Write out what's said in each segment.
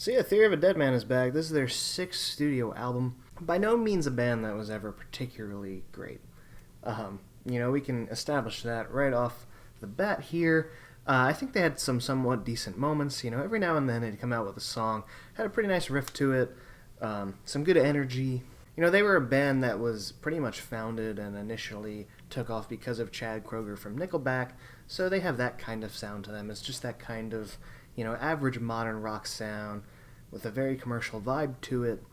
So yeah, Theory of a Deadman is back. This is their 6th studio album. By no means a band that was ever particularly great. We can establish that right off the bat here. I think they had some somewhat decent moments. Every now and then they'd come out with a song, had a pretty nice riff to it, some good energy. They were a band that was pretty much founded and initially took off because of Chad Kroeger from Nickelback, so they have that kind of sound to them. It's just that kind of, average modern rock sound with a very commercial vibe to it.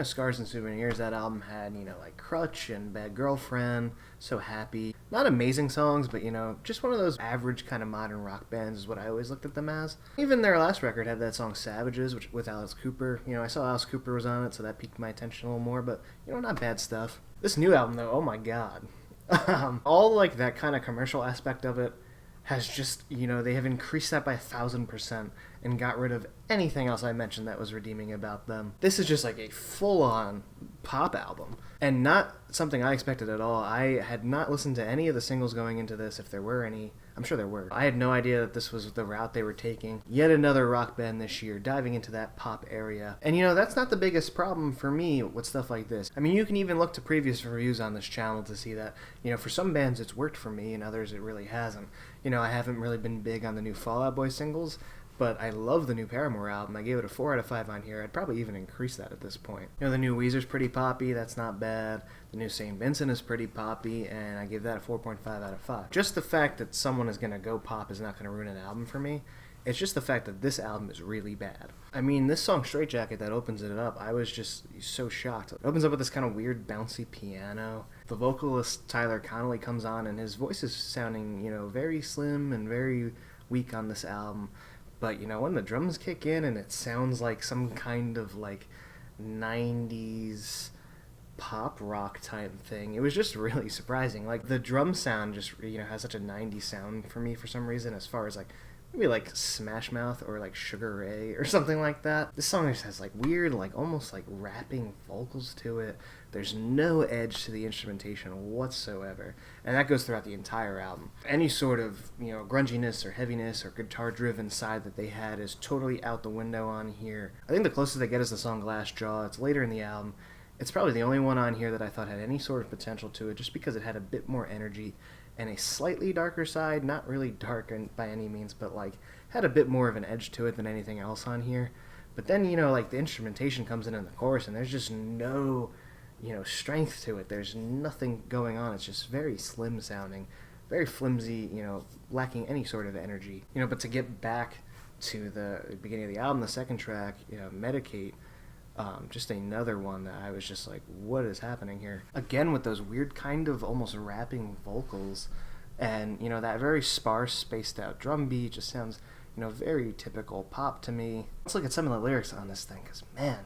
Scars and Souvenirs, that album had, like Crutch and Bad Girlfriend, So Happy. Not amazing songs, but, just one of those average kind of modern rock bands is what I always looked at them as. Even their last record had that song Savages, with Alice Cooper. I saw Alice Cooper was on it, so that piqued my attention a little more, but, not bad stuff. This new album, though, oh my god. All, like, that kind of commercial aspect of it has just, they have increased that by 1,000% and got rid of anything else I mentioned that was redeeming about them. This is just like a full-on pop album, and not something I expected at all. I had not listened to any of the singles going into this, if there were any. I'm sure there were. I had no idea that this was the route they were taking. Yet another rock band this year, diving into that pop area. And that's not the biggest problem for me with stuff like this. I mean, you can even look to previous reviews on this channel to see that, for some bands it's worked for me, and others it really hasn't. I haven't really been big on the new Fall Out Boy singles, but I love the new Paramore album. I gave it a 4 out of 5 on here. I'd probably even increase that at this point. The new Weezer's pretty poppy. That's not bad. The new St. Vincent is pretty poppy, and I gave that a 4.5 out of 5. Just the fact that someone is going to go pop is not going to ruin an album for me. It's just the fact that this album is really bad. I mean, this song Straight Jacket that opens it up, I was just so shocked. It opens up with this kind of weird bouncy piano. The vocalist Tyler Connolly comes on, and his voice is sounding, very slim and very weak on this album. But, when the drums kick in and it sounds like some kind of, 90s pop rock type thing, it was just really surprising. The drum sound just, has such a 90s sound for me for some reason, as far as, maybe Smash Mouth or Sugar Ray or something like that. This song just has weird, almost rapping vocals to it. There's no edge to the instrumentation whatsoever, and that goes throughout the entire album. Any sort of, grunginess or heaviness or guitar-driven side that they had is totally out the window on here. I think the closest they get is the song Glass Jaw. It's later in the album. It's probably the only one on here that I thought had any sort of potential to it, just because it had a bit more energy and a slightly darker side, not really dark by any means, but had a bit more of an edge to it than anything else on here. But then, the instrumentation comes in the chorus, and there's just no, strength to it. There's nothing going on. It's just very slim sounding, very flimsy, lacking any sort of energy. But to get back to the beginning of the album, the second track, Medicate, just another one that I was just like, what is happening here? Again, with those weird kind of almost rapping vocals, and, that very sparse, spaced out drum beat just sounds, very typical pop to me. Let's look at some of the lyrics on this thing, because, man,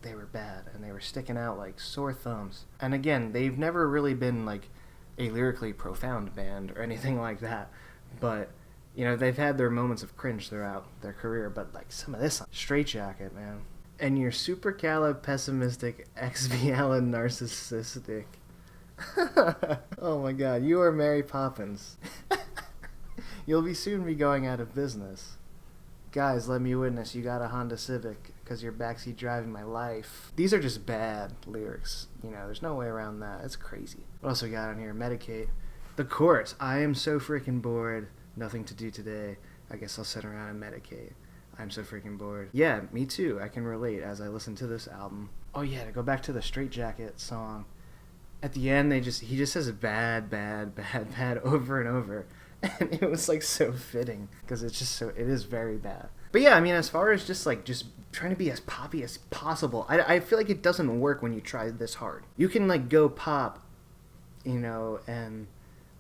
they were bad, and they were sticking out like sore thumbs. And again, they've never really been, a lyrically profound band or anything like that, but, they've had their moments of cringe throughout their career, but, some of this, Straight Jacket, man. And you're supercalipessimistic, exvialin narcissistic. Oh my god, you are Mary Poppins. You'll soon be going out of business. Guys, let me witness, you got a Honda Civic, because you're backseat driving my life. These are just bad lyrics. There's no way around that. It's crazy. What else we got on here? Medicate. The chorus. I am so freaking bored. Nothing to do today. I guess I'll sit around and medicate. I'm so freaking bored. Yeah, me too. I can relate as I listen to this album. Oh yeah, to go back to the Straight Jacket song. At the end, he just says bad, bad, bad, bad over and over. And it was so fitting, because it is very bad. But yeah, I mean, as far as just trying to be as poppy as possible, I feel like it doesn't work when you try this hard. You can go pop, and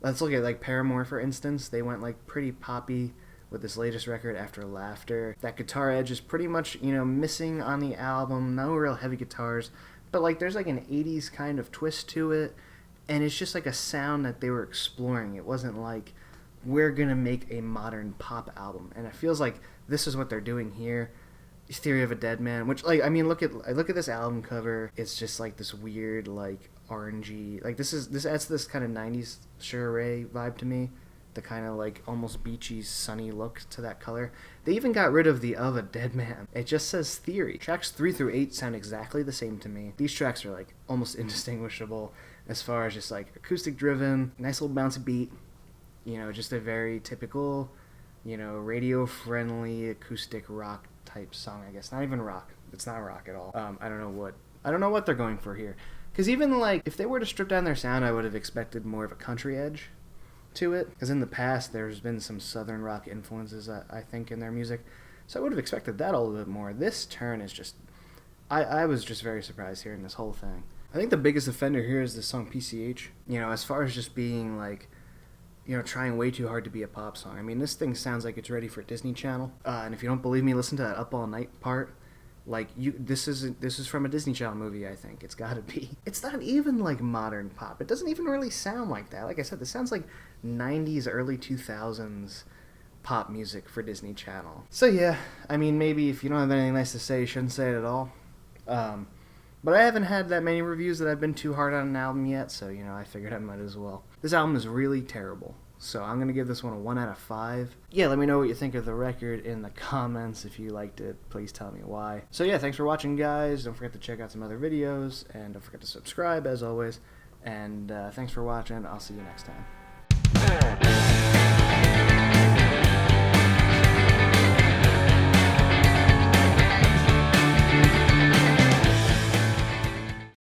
let's look at Paramore, for instance. They went pretty poppy with this latest record, After Laughter. That guitar edge is pretty much, missing on the album. No real heavy guitars, but there's an 80s kind of twist to it, and it's just a sound that they were exploring. It wasn't we're gonna make a modern pop album, and it feels like this is what they're doing here. Theory of a Deadman, which I look at this album cover. It's just this weird orangey, this adds this kind of 90s Sugar Ray vibe to me. the kind of like almost beachy, sunny look to that color. They even got rid of the of a Deadman. It just says Theory. Tracks 3 through 8 sound exactly the same to me. These tracks are like almost indistinguishable as far as just like acoustic driven, nice little bouncy beat, you know, just a very typical, you know, radio friendly acoustic rock type song, I guess. Not even rock. It's not rock at all. I don't know what they're going for here. Because even like if they were to strip down their sound, I would have expected more of a country edge to it, because in the past there's been some southern rock influences, I think, in their music, so I would have expected that a little bit more. This turn is just, I was just very surprised hearing this whole thing. I think the biggest offender here is the song PCH, you know, as far as just being like, you know, trying way too hard to be a pop song. I mean, this thing sounds like it's ready for Disney Channel, and if you don't believe me, listen to that Up All Night part. Like, this is from a Disney Channel movie, I think. It's gotta be. It's not even, like, modern pop. It doesn't even really sound like that. Like I said, this sounds like 90s, early 2000s pop music for Disney Channel. So, yeah, I mean, maybe if you don't have anything nice to say, you shouldn't say it at all. But I haven't had that many reviews that I've been too hard on an album yet, so, you know, I figured I might as well. This album is really terrible. So I'm going to give this one a 1 out of 5. Yeah, let me know what you think of the record in the comments. If you liked it, please tell me why. So yeah, thanks for watching, guys. Don't forget to check out some other videos, and don't forget to subscribe, as always. And thanks for watching. I'll see you next time.